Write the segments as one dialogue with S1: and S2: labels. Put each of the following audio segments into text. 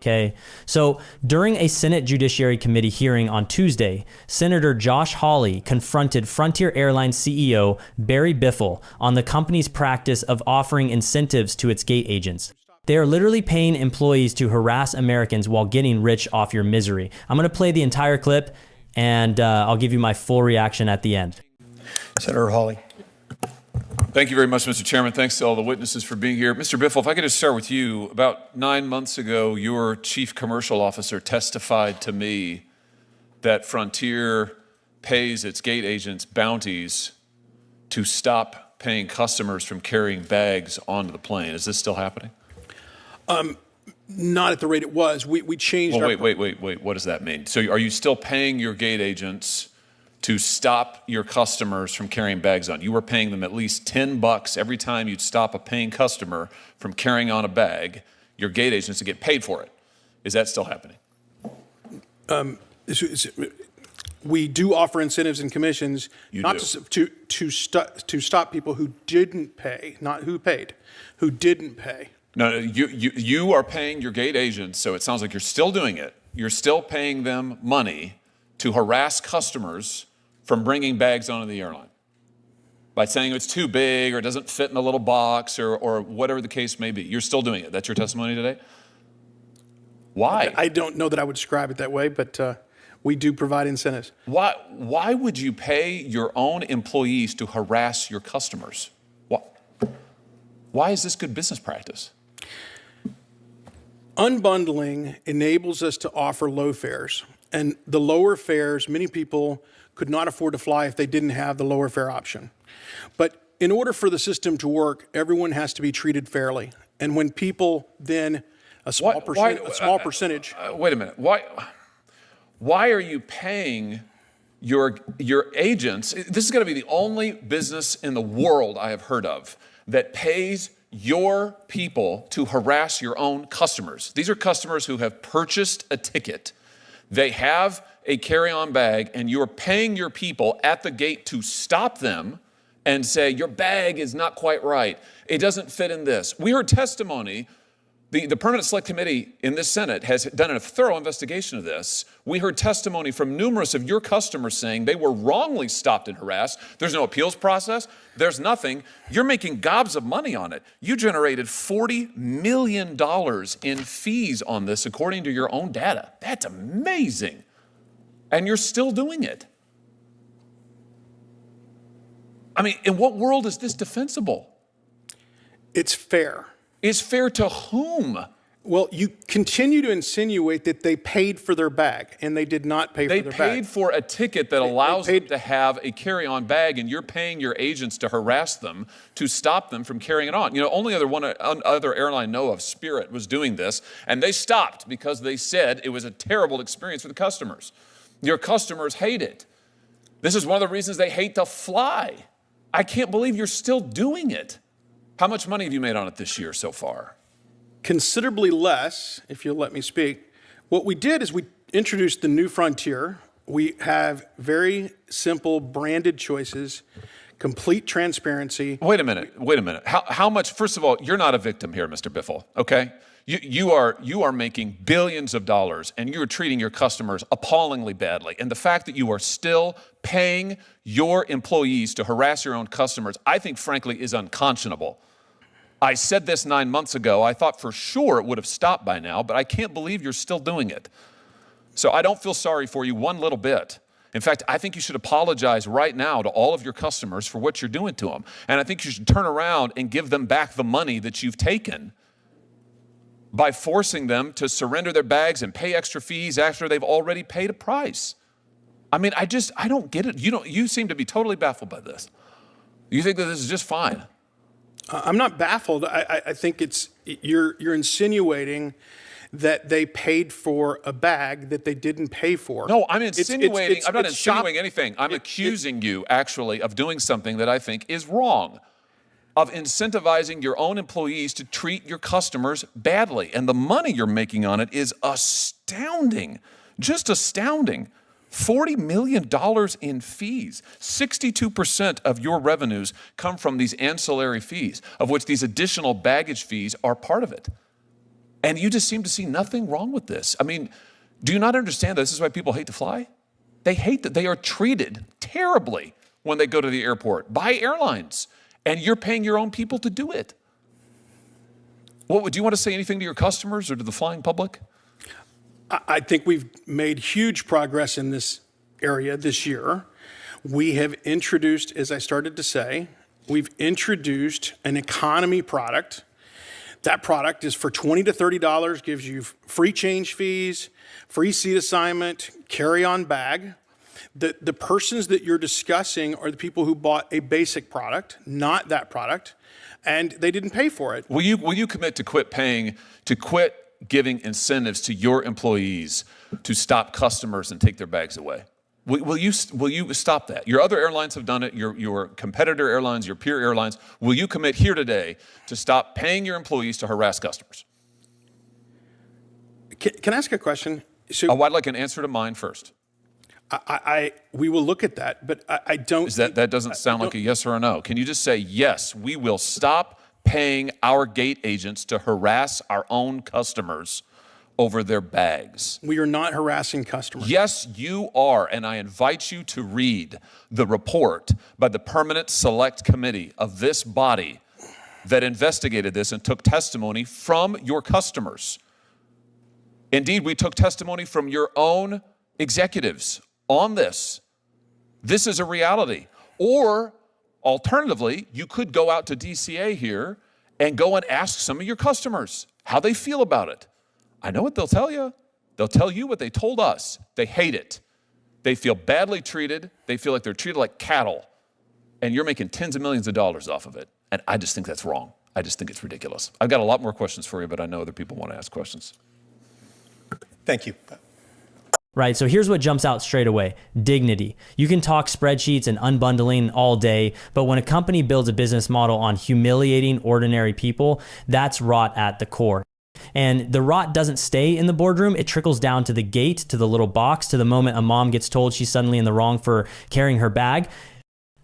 S1: Okay, so during a Senate Judiciary Committee hearing on Tuesday, Senator Josh Hawley confronted Frontier Airlines CEO Barry Biffle on the company's practice of offering incentives to its gate agents. They are literally paying employees to harass Americans while getting rich off your misery. I'm going to play the entire clip, and I'll give you my full reaction at the end.
S2: Senator Hawley.
S3: Thank you very much, Mr. Chairman. Thanks to all the witnesses for being here. Mr. Biffle, if I could just start with you. About 9 months ago, your chief commercial officer testified to me that Frontier pays its gate agents bounties to stop paying customers from carrying bags onto the plane. Is this still happening?
S2: Not at the rate it was. We changed.
S3: Well, wait. What does that mean? So are you still paying your gate agents to stop your customers from carrying bags on? You were paying them at least $10 every time you'd stop a paying customer from carrying on a bag, your gate agents to get paid for it. Is that still happening?
S2: We do offer incentives and commissions to stop people who didn't pay, not who paid, who didn't pay.
S3: No, you are paying your gate agents, so it sounds like you're still doing it. You're still paying them money to harass customers from bringing bags onto the airline by saying it's too big or doesn't fit in a little box or whatever the case may be. You're still doing it. That's your testimony today? Why?
S2: I don't know that I would describe it that way, but we do provide incentives.
S3: Why would you pay your own employees to harass your customers? Why is this good business practice?
S2: Unbundling enables us to offer low fares. And the lower fares, many people could not afford to fly if they didn't have the lower fare option. But in order for the system to work, everyone has to be treated fairly. And when people then, a small percentage.
S3: Wait a minute. Why are you paying your agents? This is going to be the only business in the world I have heard of that pays your people to harass your own customers. These are customers who have purchased a ticket. They have a carry-on bag, and you're paying your people at the gate to stop them and say, your bag is not quite right. It doesn't fit in this. We heard testimony. The Permanent Select Committee in this Senate has done a thorough investigation of this. We heard testimony from numerous of your customers saying they were wrongly stopped and harassed. There's no appeals process. There's nothing. You're making gobs of money on it. You generated $40 million in fees on this, according to your own data. That's amazing. And you're still doing it. I mean, in what world is this defensible?
S2: It's fair.
S3: Is fair to whom?
S2: Well, you continue to insinuate that they paid for their bag, and they did not pay for their bag.
S3: They paid for a ticket that allows them to have a carry-on bag, and you're paying your agents to harass them, to stop them from carrying it on. You know, only other airline I know of, Spirit, was doing this, and they stopped because they said it was a terrible experience for the customers. Your customers hate it. This is one of the reasons they hate to fly. I can't believe you're still doing it. How much money have you made on it this year so far?
S2: Considerably less, if you'll let me speak. What we did is we introduced the new Frontier. We have very simple branded choices, complete transparency.
S3: Wait a minute. How much, first of all, you're not a victim here, Mr. Biffle, okay? You are making billions of dollars, and you're treating your customers appallingly badly. And the fact that you are still paying your employees to harass your own customers, I think, frankly, is unconscionable. I said this 9 months ago. I thought for sure it would have stopped by now, but I can't believe you're still doing it. So I don't feel sorry for you one little bit. In fact, I think you should apologize right now to all of your customers for what you're doing to them. And I think you should turn around and give them back the money that you've taken by forcing them to surrender their bags and pay extra fees after they've already paid a price. I mean, I don't get it. You seem to be totally baffled by this. You think that this is just fine?
S2: I'm not baffled. I think you're insinuating that they paid for a bag that they didn't pay for.
S3: No, I'm insinuating. I'm not insinuating anything. I'm accusing you, actually, of doing something that I think is wrong, of incentivizing your own employees to treat your customers badly. And the money you're making on it is astounding, just astounding. $40 million in fees. 62% of your revenues come from these ancillary fees, of which these additional baggage fees are part of it. And you just seem to see nothing wrong with this. I mean, do you not understand this is why people hate to fly? They hate that they are treated terribly when they go to the airport by airlines, and you're paying your own people to do it. Do you want to say anything to your customers or to the flying public?
S2: I think we've made huge progress in this area this year. We have introduced, as I started to say, we've introduced an economy product. That product is for $20 to $30, gives you free change fees, free seat assignment, carry-on bag. The persons that you're discussing are the people who bought a basic product, not that product, and they didn't pay for it.
S3: Will you commit to quit giving incentives to your employees to stop customers and take their bags away? Will you stop that? Your other airlines have done it, your competitor airlines, your peer airlines. Will you commit here today to stop paying your employees to harass customers?
S2: Can I ask a question?
S3: So, I'd like an answer to mine first.
S2: We will look at that, but I don't.
S3: That doesn't sound like a yes or a no. Can you just say, yes, we will stop paying our gate agents to harass our own customers over their bags?
S2: We are not harassing customers.
S3: Yes, you are, and I invite you to read the report by the Permanent Select Committee of this body that investigated this and took testimony from your customers. Indeed, we took testimony from your own executives on this. This is a reality. Or, alternatively, you could go out to DCA here and go and ask some of your customers how they feel about it. I know what they'll tell you. They'll tell you what they told us. They hate it. They feel badly treated. They feel like they're treated like cattle. And you're making tens of millions of dollars off of it. And I just think that's wrong. I just think it's ridiculous. I've got a lot more questions for you, but I know other people want to ask questions.
S4: Thank you.
S1: Right, so here's what jumps out straight away: dignity. You can talk spreadsheets and unbundling all day, but when a company builds a business model on humiliating ordinary people, that's rot at the core. And the rot doesn't stay in the boardroom. It trickles down to the gate, to the little box, to the moment a mom gets told she's suddenly in the wrong for carrying her bag.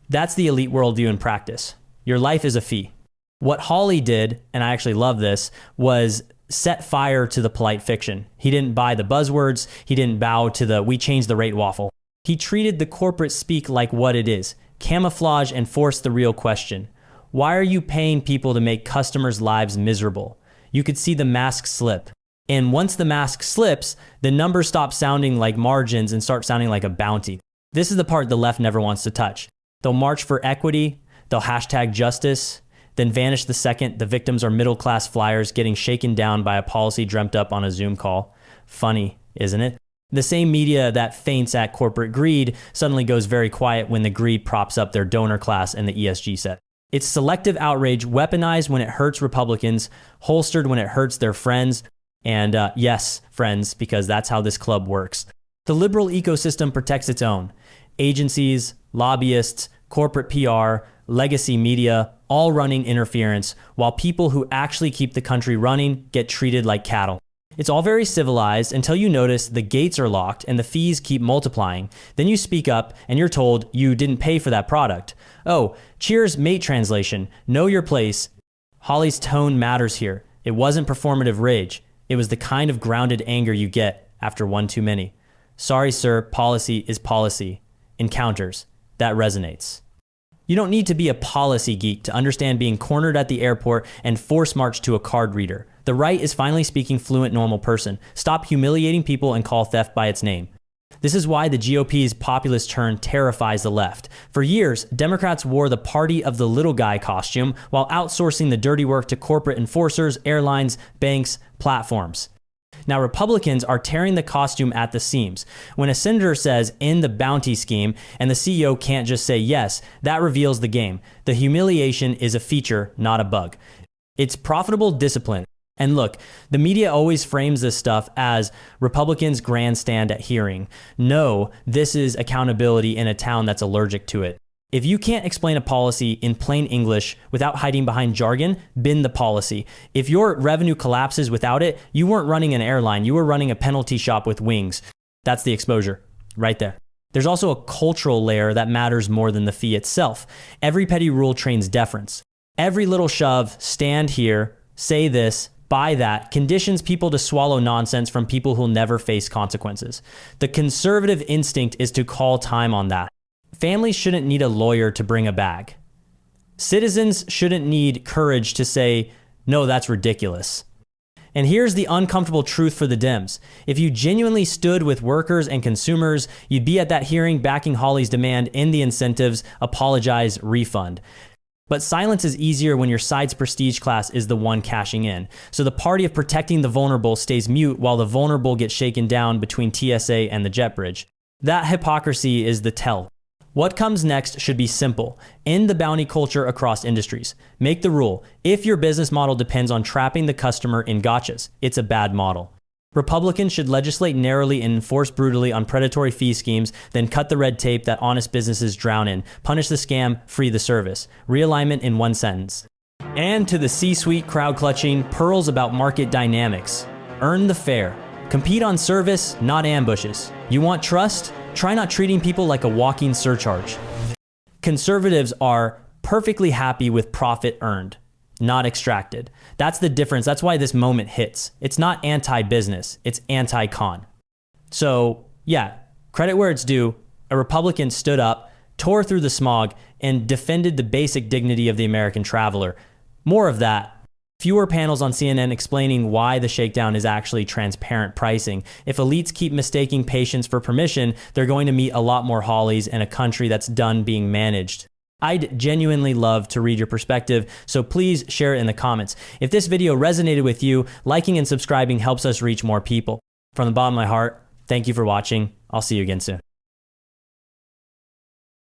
S1: That's the elite worldview in practice. Your life is a fee. What Hawley did, and I actually love this, was set fire to the polite fiction. He didn't buy the buzzwords. He didn't bow to the "we changed the rate" waffle. He treated the corporate speak like what it is: camouflage, and forced the real question. Why are you paying people to make customers' lives miserable? You could see the mask slip. And once the mask slips, the numbers stop sounding like margins and start sounding like a bounty. This is the part the left never wants to touch. They'll march for equity. They'll hashtag justice, then vanish the second the victims are middle-class flyers getting shaken down by a policy dreamt up on a Zoom call. Funny, isn't it? The same media that faints at corporate greed suddenly goes very quiet when the greed props up their donor class and the ESG set. It's selective outrage, weaponized when it hurts Republicans, holstered when it hurts their friends, and yes, friends, because that's how this club works. The liberal ecosystem protects its own. Agencies, lobbyists, corporate PR, legacy media, all running interference, while people who actually keep the country running get treated like cattle. It's all very civilized until you notice the gates are locked and the fees keep multiplying. Then you speak up and you're told you didn't pay for that product. Oh, cheers, mate translation. Know your place. Hawley's tone matters here. It wasn't performative rage. It was the kind of grounded anger you get after one too many. Sorry, sir, policy is policy. Encounters. That resonates. You don't need to be a policy geek to understand being cornered at the airport and force marched to a card reader. The right is finally speaking fluent normal person. Stop humiliating people and call theft by its name. This is why the GOP's populist turn terrifies the left. For years, Democrats wore the party of the little guy costume while outsourcing the dirty work to corporate enforcers, airlines, banks, platforms. Now, Republicans are tearing the costume at the seams. When a senator says "in the bounty scheme" and the CEO can't just say yes, that reveals the game. The humiliation is a feature, not a bug. It's profitable discipline. And look, the media always frames this stuff as Republicans grandstand at hearing. No, this is accountability in a town that's allergic to it. If you can't explain a policy in plain English without hiding behind jargon, bin the policy. If your revenue collapses without it, you weren't running an airline, you were running a penalty shop with wings. That's the exposure, right there. There's also a cultural layer that matters more than the fee itself. Every petty rule trains deference. Every little shove, stand here, say this, by that conditions people to swallow nonsense from people who'll never face consequences. The conservative instinct is to call time on that. Families shouldn't need a lawyer to bring a bag. Citizens shouldn't need courage to say, no, that's ridiculous. And here's the uncomfortable truth for the Dems. If you genuinely stood with workers and consumers, you'd be at that hearing backing Hawley's demand, end the incentives, apologize, refund. But silence is easier when your side's prestige class is the one cashing in. So the party of protecting the vulnerable stays mute while the vulnerable get shaken down between TSA and the jet bridge. That hypocrisy is the tell. What comes next should be simple. End the bounty culture across industries. Make the rule. If your business model depends on trapping the customer in gotchas, it's a bad model. Republicans should legislate narrowly and enforce brutally on predatory fee schemes, then cut the red tape that honest businesses drown in. Punish the scam, free the service. Realignment in one sentence. And to the C-suite crowd clutching, pearls about market dynamics. Earn the fare. Compete on service, not ambushes. You want trust? Try not treating people like a walking surcharge. Conservatives are perfectly happy with profit earned, not extracted. That's the difference. That's why this moment hits. It's not anti-business, it's anti-con. So yeah, credit where it's due. A Republican stood up, tore through the smog, and defended the basic dignity of the American traveler. More of that. Fewer panels on CNN explaining why the shakedown is actually transparent pricing. If elites keep mistaking patience for permission, they're going to meet a lot more Hawleys in a country that's done being managed. I'd genuinely love to read your perspective, so please share it in the comments. If this video resonated with you, liking and subscribing helps us reach more people. From the bottom of my heart, thank you for watching. I'll see you again soon.